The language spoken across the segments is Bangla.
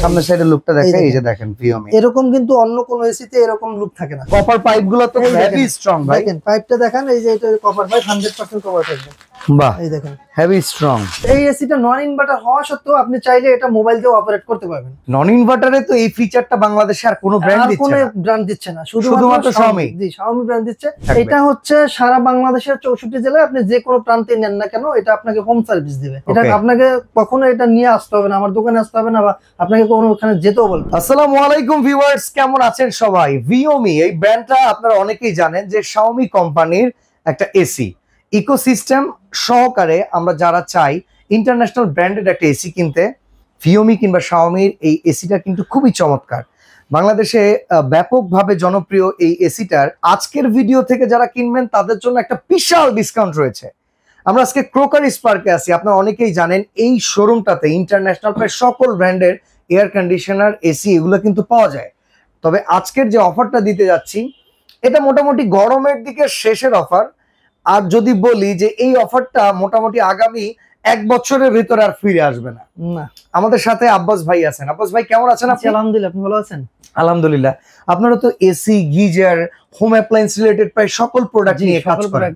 সামনের সাইডের লুকটা দেখেন, এই যে দেখেন ভিওমি, এরকম কিন্তু অন্য কোন এসিতে এরকম লুক থাকে না। কপার পাইপগুলো তো হেভি স্ট্রং ভাই, দেখেন পাইপটা দেখেন, এই যে এটা কপার পাইপ 100% কভার পাইপ। বাহ, এই দেখেন হেভি স্ট্রং। এই এসিটা নন ইনভার্টার হওয়া সত্ত্বেও আপনি চাইলে এটা মোবাইল দিয়ে অপারেট করতে পারবেন। নন ইনভার্টারে তো এই ফিচারটা বাংলাদেশে আর কোনো ব্র্যান্ড দিচ্ছে না, শুধুমাত্র Xiaomi। জি, Xiaomi ব্র্যান্ড দিচ্ছে। এটা হচ্ছে সারা বাংলাদেশের 64 জেলায় আপনি যে কোনো প্রান্তে নেন না কেন, এটা আপনাকে হোম সার্ভিস দিবে। এটা আপনাকে কখনো এটা নিয়ে আসতে হবে না, আমার দোকানে আসতে হবে না, বা আপনাকে কোনো ওখানে যেতেও বলবে। আসসালামু আলাইকুম ভিউয়ার্স, কেমন আছেন সবাই? ভিওমি এই ব্র্যান্ডটা আপনারা অনেকেই জানেন যে Xiaomi কোম্পানির একটা এসি ইকোসিস্টেম সহকারে আমরা যারা চাই ইন্টারন্যাশনাল ব্র্যান্ডেড একটা এসি কিনতে, ভিওমি কিংবা Xiaomiর এই এসিটা কিন্তু খুবই চমৎকার। বাংলাদেশে ব্যাপকভাবে জনপ্রিয় এই এসিটার আজকের ভিডিও থেকে যারা কিনবেন তাদের জন্য একটা বিশাল ডিসকাউন্ট রয়েছে। আমরা আজকে ক্রোকারি স্পার্কে আছি। আপনারা অনেকেই জানেন এই শোরুমটাতে ইন্টারন্যাশনাল প্রায় সকল ব্র্যান্ডের এয়ার কন্ডিশনার, এসি এগুলো কিন্তু পাওয়া যায়। তবে আজকের যে অফারটা দিতে যাচ্ছি এটা মোটামুটি গরমের দিকে শেষের অফার। আর যদি বলি যে এই অফারটা মোটামুটি আগামী 1 বছরের ভিতরে আর ফিরে আসবে না। আমাদের সাথে আব্বাস ভাই আছেন। আব্বাস ভাই কেমন আছেন আপনি? আলহামদুলিল্লাহ, আপনি ভালো আছেন? আলহামদুলিল্লাহ। আপনারা তো AC, geyser, home appliance related প্রায় সকল প্রোডাক্ট নিয়ে কাজ করেন।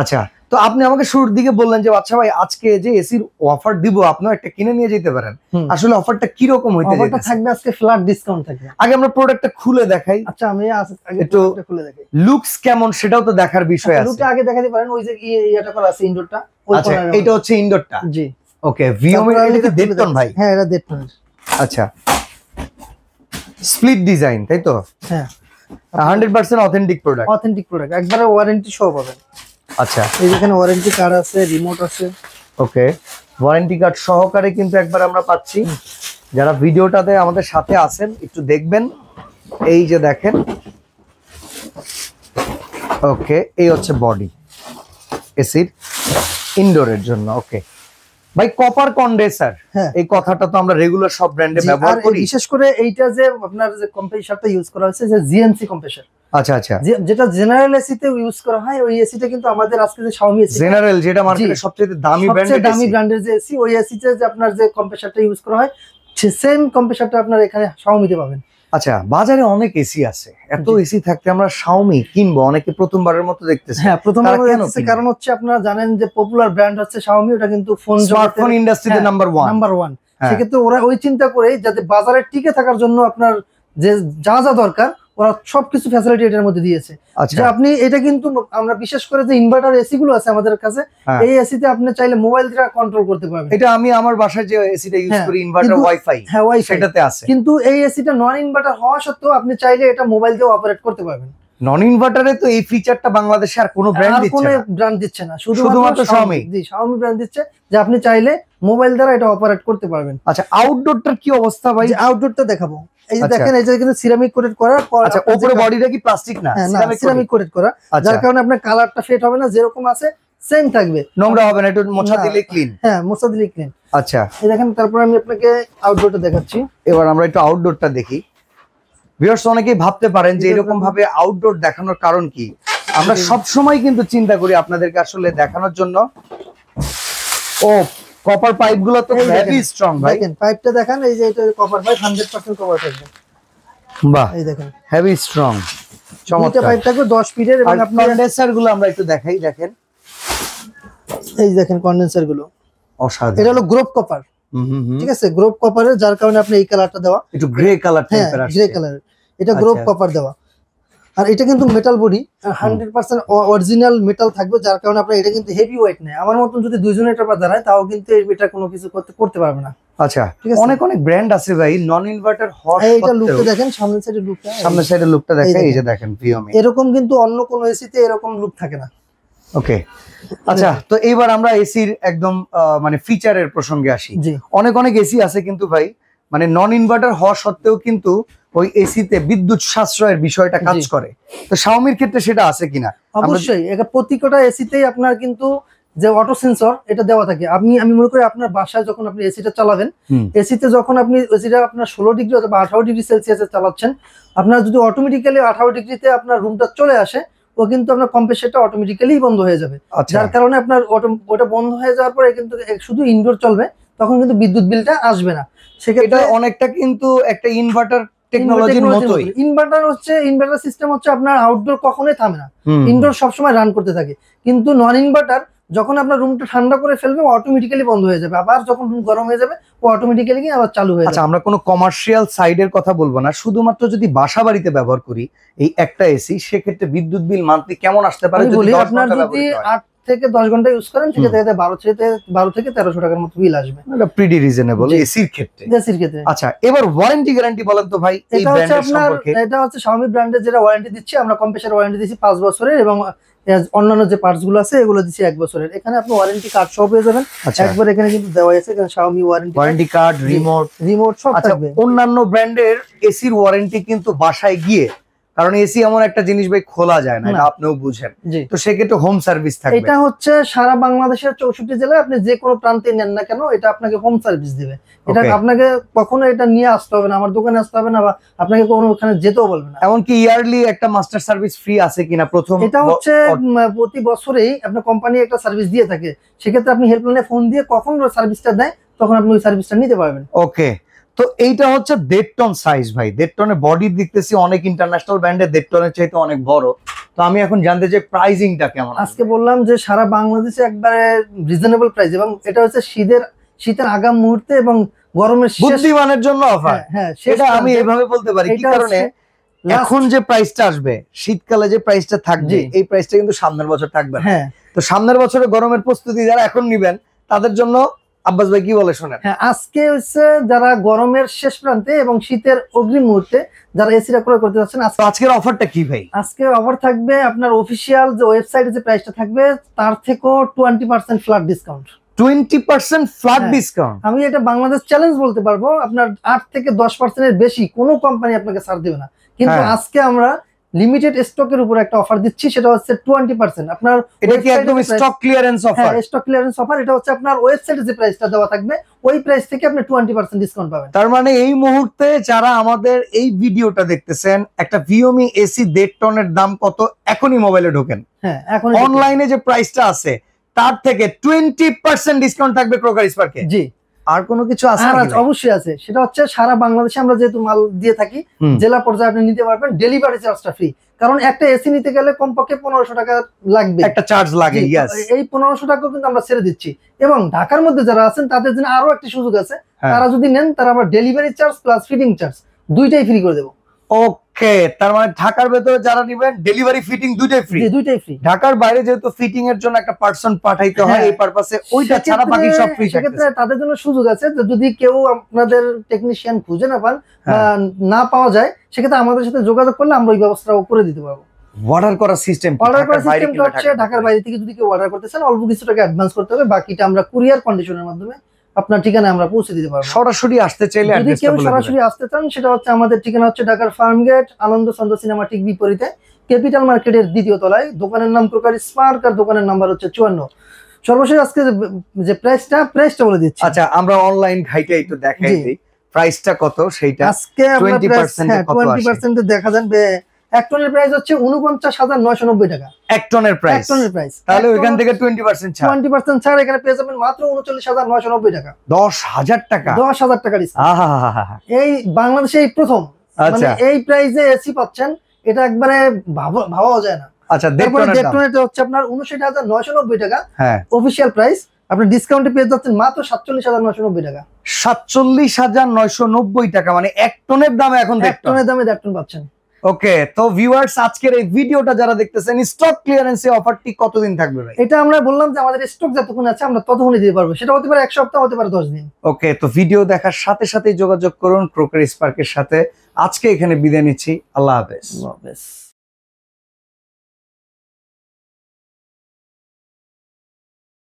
আচ্ছা, তো আপনি আমাকে শুরুর দিকে বললেন যে আচ্ছা ভাই আজকে যে এসির অফার দিব আপনারা একটা কিনে নিয়ে যেতে পারেন। আসলে অফারটা কি রকম হইতে যাচ্ছে? অফারটা থাকবে আজকে ফ্ল্যাট ডিসকাউন্ট থাকবে। আগে আমরা প্রোডাক্টটা খুলে দেখাই। আচ্ছা, আমি আগে একটু খুলে দেখাই। লুকস কেমন সেটাও তো দেখার বিষয় আছে। লুকটা আগে দেখাতে পারেন। ওই যে এটা করা আছে ইনডোরটা, আচ্ছা এটা হচ্ছে ইনডোরটা। জি ওকে, ভিওমি এটা কি ডেটটন ভাই? হ্যাঁ, এটা ডেটটন। আচ্ছা, স্প্লিট ডিজাইন তাই তো? হ্যাঁ, 100% অথেন্টিক প্রোডাক্ট। অথেন্টিক প্রোডাক্ট, একবারে ওয়ারেন্টি সহ পাবেন। আচ্ছা, এই যেখানে ওয়ারেন্টি কার্ড আছে, রিমোট আছে। ওকে, ওয়ারেন্টি কার্ড সহকারে কিন্তু একবার আমরা পাচ্ছি। যারা ভিডিওটাতে আমাদের সাথে আছেন একটু দেখবেন, এই যে দেখেন। ওকে, এই হচ্ছে বডি এসির ইনডোরের জন্য। ওকে ভাই, কপার কন্ডেন্সার, এই কথাটা তো আমরা রেগুলার সব ব্র্যান্ডে ব্যবহার করি। বিশেষ করে এইটা যে আপনার যে কম্প্রেসারটা ইউজ করা হয়েছে যে জিএনসি কম্প্রেসার। আচ্ছা আচ্ছা, যেটা জেনারেল এসিতে ইউজ করা হয়, ওই এসিটা কিন্তু আমাদের আজকে যে Xiaomi এসি জেনারেল, যেটা মার্কেটে সবচেয়ে দামি ব্র্যান্ডের যে এসি, ওই এসিতে যে আপনার যে কম্প্রেসারটা ইউজ করা হয় সেম কম্প্রেসারটা আপনার এখানে Xiaomi-তে পাবেন। আচ্ছা, বাজারে অনেক এসি আছে, এত এসি থাকতে আমরা Xiaomi কিনবো অনেকে প্রথমবারের মতো দেখতেছে। হ্যাঁ, প্রথমবার দেখতেছে, কারণ হচ্ছে আপনারা জানেন যে পপুলার ব্র্যান্ড হচ্ছে Xiaomi, ওটা কিন্তু স্মার্টফোন ইন্ডাস্ট্রিতে নাম্বার 1। সেক্ষেত্রে ওরা ওই চিন্তা করে যাতে বাজারে টিকে থাকার জন্য আপনার যে যা যা দরকার ওরা সবকিছু ফ্যাসিলিটি এটার মধ্যে দিয়েছে। যে আপনি এটা কিন্তু আমরা বিশেষ করে যে ইনভার্টার এসি গুলো আছে আমাদের কাছে, এই এসিতে আপনি চাইলে মোবাইল দিয়ে কন্ট্রোল করতে পারবেন। এটা আমি আমার বাসায় যে এসিটা ইউজ করি ইনভার্টার ওয়াইফাই, হ্যাঁ ওয়াইফাই সেটাতে আছে। কিন্তু এই এসিটা নন ইনভার্টার হওয়া সত্ত্বেও আপনি চাইলে এটা মোবাইল দিয়ে অপারেট করতে পারবেন। নন ইনভার্টারে তো এই ফিচারটা বাংলাদেশে আর কোনো ব্র্যান্ড দিচ্ছে না, শুধুমাত্র Xiaomi। জি, Xiaomi ব্র্যান্ড দিচ্ছে যে আপনি চাইলে মোবাইল দ্বারা এটা অপারেট করতে পারবেন। আচ্ছা, আউটডোরটার কি অবস্থা ভাই? আউটডোরটা দেখাবো। এই যে দেখেন, এই যে কিন্তু সিরামিক কোটেড করা। আচ্ছা, উপরে বডিটা কি প্লাস্টিক না? সিরামিক কোটেড করা, যার কারণে আপনার কালারটা ফেড হবে না, যেরকম আছে সেম থাকবে, নোংরা হবে না, একটু মোছা দিলে ক্লিন। হ্যাঁ, মোছা দিলে ক্লিন। আচ্ছা, এই দেখেন, তারপর আমি আপনাকে আউটডোরটা দেখাচ্ছি। এবার আমরা একটু আউটডোরটা দেখি। ভিউয়ার্স অনেকেই ভাবতে পারেন যে এরকম ভাবে আউটডোর দেখানোর কারণ কি। আমরা সব সময় কিন্তু চিন্তা করি আপনাদেরকে আসলে দেখানোর জন্য। ও, কপার পাইপগুলো তো হেভি স্ট্রং ভাই। দেখেন পাইপটা দেখেন, এই যে এটা কপার পাইপ, 100% কভার পাইপ। বাহ, এই দেখেন হেভি স্ট্রং, চমৎকার। পাইপ থাকবে 10 ফিটের। এবং আপনার কন্ডেন্সার গুলো আমরা একটু দেখাই। দেখেন, এই দেখেন কন্ডেন্সার গুলো অসাধারণ। এটা হলো গ্রোপ কপার। ঠিক আছে, গ্রোপ কপারের, যার কারণে আপনি এই কালারটা দেওয়া, একটু গ্রে কালার টাইপের আসছে। গ্রে কালার, এটা গ্রোপ কপার দেওয়া। আর এটা কিন্তু মেটাল বডি, 100% অরিজিনাল মেটাল থাকবে, যার কারণে আপনার এটা কিন্তু হেভি ওয়েট নেই। আমার মতন যদি দুইজন এটা দাঁড়ায় তাও কিন্তু এটা কোনো কিছু করতে পারবে না। আচ্ছা, অনেক অনেক ব্র্যান্ড আছে ভাই নন ইনভার্টার হওয়ার সত্ত্বেও। এইটা লুকটা দেখেন, সামনের সাইডের লুকটা, সামনের সাইডের লুকটা দেখেন, এই যে দেখেন ভিওমি, এরকম কিন্তু অন্য কোনো এসিতে এরকম লুক থাকে না। ওকে, আচ্ছা, তো এইবার আমরা এসির একদম মানে ফিচারের প্রসঙ্গে আসি। অনেক অনেক এসি আছে কিন্তু ভাই মানে নন ইনভার্টার হওয়া সত্ত্বেও কিন্তু ওই এসিতে বিদ্যুৎ সাশ্রয়ের বিষয়টা কাজ করে। তো Xiaomiর ক্ষেত্রে সেটা আছে কিনা? অবশ্যই, এটা প্রত্যেকটা এসিতেই আপনার কিন্তু যে অটো সেন্সর এটা দেওয়া থাকে। আমি মনে করি আপনার বাসায় যখন আপনি এসিটা চালাবেন, এসিতে যখন আপনি এসিটা আপনার 16 ডিগ্রি অথবা 18 ডিগ্রি সেলসিয়াসে চালাচ্ছেন, আপনার যদি অটোমেটিক্যালি 18 ডিগ্রিতে আপনার রুমটা চলে আসে, ও কিন্তু আপনার কম্প্রেসারটা অটোমেটিক্যালি বন্ধ হয়ে যাবে। যার কারণে আপনার ওটা বন্ধ হয়ে যাওয়ার পরে কিন্তু শুধু ইনডোর চলবে, তখন কিন্তু বিদ্যুৎ বিলটা আসবে না। এটা অনেকটা কিন্তু একটা ইনভার্টার টেকনোলজির মতোই। ইনভার্টার সিস্টেম হচ্ছে আপনার আউটডোর কখনোই থামে না, ইনডোর সবসময় রান করতে থাকে। কিন্তু নন ইনভার্টার যখন আপনার রুমটা ঠান্ডা করে ফেলবে অটোমেটিক্যালি বন্ধ হয়ে যাবে, আবার যখন রুম গরম হয়ে যাবে ও অটোমেটিক্যালি আবার চালু হয়ে যাবে। আচ্ছা, আমরা কোনো কমার্শিয়াল সাইডের কথা বলবো না, শুধুমাত্র যদি বাসা বাড়িতে ব্যবহার করি এই একটা এসি, সেক্ষেত্রে বিদ্যুৎ বিল মান্থলি কেমন আসতে পারে? আপনার যদি 8 থেকে 10 ঘন্টা ইউজ করেন সেক্ষেত্রে 12 থেকে 1300 টাকার মতো বিল আসবে। এটা প্রিটি রিজনেবল এসির ক্ষেত্রে। আচ্ছা, এবার ওয়ারেন্টি গ্যারান্টি বলেন তো ভাই এই ব্র্যান্ডের সম্পর্কে। এটা হচ্ছে Xiaomi ব্র্যান্ডের যেটা ওয়ারেন্টি দিচ্ছি আমরা, কম্প্রেসার ওয়ারেন্টি দিচ্ছি 5 বছরের, এবং অন্যান্য যে পার্টস গুলো আছে এগুলো দিচ্ছি 1 বছরের। এখানে আপনি ওয়ারেন্টি কার্ড সব পেয়ে যাবেন। একবার এখানে কিন্তু দেওয়া আছে, এখানে Xiaomi ওয়ারেন্টি কার্ড, রিমোট সব থাকবে। অন্যান্য ব্র্যান্ডের এসির ওয়ারেন্টি কিন্তু বাসায় গিয়ে, কারণ এসি এমন একটা জিনিস ভাই খোলা যায় না, এটা আপনিও বুঝেন, তো সেক্ষেত্রে হোম সার্ভিস থাকবে। এটা হচ্ছে সারা বাংলাদেশের 64 জেলায় আপনি যে কোনো প্রান্তে নেন না কেন এটা আপনাকে হোম সার্ভিস দিবে। এটা আপনাকে কখনো এটা নিয়ে আসতে হবে না, আমার দোকানে আসতে হবে না, বা আপনাকে কোনো ওখানে যেতেও বলবে না। এমনকি ইয়ারলি একটা মাস্টার সার্ভিস ফ্রি আছে কিনা প্রথম? এটা হচ্ছে প্রতি বছরেই আপনার কোম্পানি একটা সার্ভিস দিয়ে থাকে, সেক্ষেত্রে আপনি হেল্পলাইনে ফোন দিয়ে কখন সার্ভিসটা দেয় তখন আপনি ওই সার্ভিসটা নিতে পারবেন। ওকে, তো এইটা হচ্ছে 1.5 টন সাইজ ভাই। 1.5 টনের বডি দেখতেছি অনেক ইন্টারন্যাশনাল ব্র্যান্ডের 1.5 টনের চাইতে অনেক বড়। তো আমি এখন জানতে চাই প্রাইসিংটা কেমন? আজকে বললাম যে সারা বাংলাদেশে একবারে রিজনেবল প্রাইস, এবং এটা হচ্ছে শীতের আগাম মুহূর্তে এবং গরমের বুদ্ধিমানের জন্য অফার। হ্যাঁ, সেটা আমি এভাবে বলতে পারি কি কারণে এখন যে প্রাইসটা আসবে, শীতকালে যে প্রাইসটা থাকবে এই প্রাইসটা কিন্তু সামনের বছর থাকবে না। তো সামনের বছরে গরমের প্রস্তুতি যারা এখন নেবেন তাদের জন্য আব্বাস ভাই কি বলে শোনেন। হ্যাঁ, আজকে হচ্ছে যারা গরমের শেষ প্রান্তে এবং শীতের অগ্রিম মুহূর্তে যারা এসিটা ক্রয় করতে যাচ্ছেন, আজকের অফারটা কি ভাই? আজকে অফার থাকবে আপনার অফিসিয়াল যে ওয়েবসাইটে যে প্রাইসটা থাকবে তার থেকেও 20% ফ্ল্যাট ডিসকাউন্ট। 20% flat discount? আমি এটা বাংলাদেশ চ্যালেঞ্জ বলতে পারবো, আপনার 8 থেকে 10% এর বেশি কোনো কোম্পানি আপনাকে ছাড় দেবে না। কিন্তু আজকে আমরা লিমিটেড স্টকের উপর একটা অফার দিচ্ছি, সেটা হচ্ছে 20%। আপনার এটা কি একদম স্টক ক্লিয়ারেন্স অফার? হ্যাঁ, স্টক ক্লিয়ারেন্স অফার। এটা হচ্ছে আপনার ওয়েবসাইটে যে প্রাইসটা দেওয়া থাকবে ওই প্রাইস থেকে আপনি 20% ডিসকাউন্ট পাবেন। তার মানে এই মুহূর্তে যারা আমাদের এই ভিডিওটা দেখতেছেন, একটা Xiaomi এসি 1.5 টনের দাম কত এখনই মোবাইলে ঢোকেন, হ্যাঁ এখন অনলাইনে যে প্রাইসটা আছে তার থেকে 20% ডিসকাউন্ট থাকবে ক্রকারি স্পার্কে। জি, আর কোনো কিছু আছে? অবশ্যই আছে, সেটা হচ্ছে সারা বাংলাদেশে আমরা যেহেতু মাল দিয়ে থাকি, জেলা পর্যায়ে আপনি নিতে পারবেন, ডেলিভারি চার্জটা ফ্রি। কারণ একটা এসি নিতে গেলে কমপক্ষে 1500 টাকা লাগবে, একটা চার্জ লাগে। এই 1500 টাকা কিন্তু আমরা ছেড়ে দিচ্ছি। এবং ঢাকার মধ্যে যারা আছেন তাদের জন্য আরো একটা সুযোগ আছে, তারা যদি নেন তারা আমরা delivery charge plus fitting charge দুইটাই ফ্রি করে দেবো। ওকে, তার মানে ঢাকার ভেতরে যারা নেবেন ডেলিভারি ফিটিং দুইটাই ফ্রি? দুইটাই ফ্রি। ঢাকার বাইরে যেহেতু ফিটিং এর জন্য একটা পার্সন পাঠাইতে হয় এই পারপাসে, ওইটা ছাড়া বাকি সব ফ্রি। সেক্ষেত্রে তাদের জন্য সুযোগ আছে যে যদি কেউ আপনাদের টেকনিশিয়ান খুঁজে না পান বা না পাওয়া যায়, সেক্ষেত্রে আমাদের সাথে যোগাযোগ করলে আমরা ওই ব্যবস্থাও করে দিতে পারবো। অর্ডার করার সিস্টেম হচ্ছে ঢাকার বাইরে থেকে যদি কেউ অর্ডার করতে চান অল্প কিছু টাকা অ্যাডভান্স করতে হবে, বাকিটা আমরা কুরিয়ার কন্ডিশনের মাধ্যমে আপনার ঠিকানায় আমরা পৌঁছে দিতে পারবো। সরাসরি আসতে চাইলে যদি কেউ সরাসরি আসতে চান, সেটা হচ্ছে আমাদের ঠিকানা হচ্ছে ঢাকার ফার্মগেট আনন্দ চন্দ্র সিনেমা ঠিক বিপরীতে ক্যাপিটাল মার্কেটের 2য় তলায়। দোকানের নাম ক্রকারি স্পার্ক আর দোকানের নাম্বার হচ্ছে 54। সর্বশেষ আজকে যে প্রাইসটা বলে দিচ্ছি। আচ্ছা, আমরা অনলাইন ঘাইটা একটু দেখাই দিই প্রাইসটা কত সেইটা। আজকে 20% দেখা যাবে। 1 টনের প্রাইস হচ্ছে 49,990 টাকা। 1 টনের প্রাইস? তাহলে ওইখান থেকে 20% ছাড়। 20% ছাড় এখানে পেয়ে যাবেন মাত্র 39,990 টাকা। 10,000 টাকা? 10,000 টাকা ডিসকাউন্ট। আহা, এই বাংলাদেশে এই প্রথম, মানে এই প্রাইসে এসি পাচ্ছেন, এটা একবারে ভাবাও যায় না। আচ্ছা, 1.5 টনের হচ্ছে আপনার 59,990 টাকা হ্যাঁ অফিশিয়াল প্রাইস। আপনি ডিসকাউন্টে পেয়ে যাচ্ছেন মাত্র 47,990 টাকা। 47,990 টাকা, মানে 1 টনের দামে এখন 1 টনের দামে 1 টন পাচ্ছেন। ওকে, তো ভিউয়ার্স আজকের এই ভিডিওটা যারা দেখতেছেন, স্টক ক্লিয়ারেন্স অফারটি কতদিন থাকবে ভাই? এটা আমরা বললাম যে আমাদের স্টক যতক্ষণ আছে আমরা ততক্ষণই দিতে পারবো, সেটা হতে পারে 1 সপ্তাহ, হতে পারে 10 দিন। ওকে, তো ভিডিও দেখার সাথে সাথে যোগাযোগ করুন ক্রকারি স্পার্কের সাথে। আজকে এখানে বিদায় নিচ্ছি, আল্লাহ হাফেজ।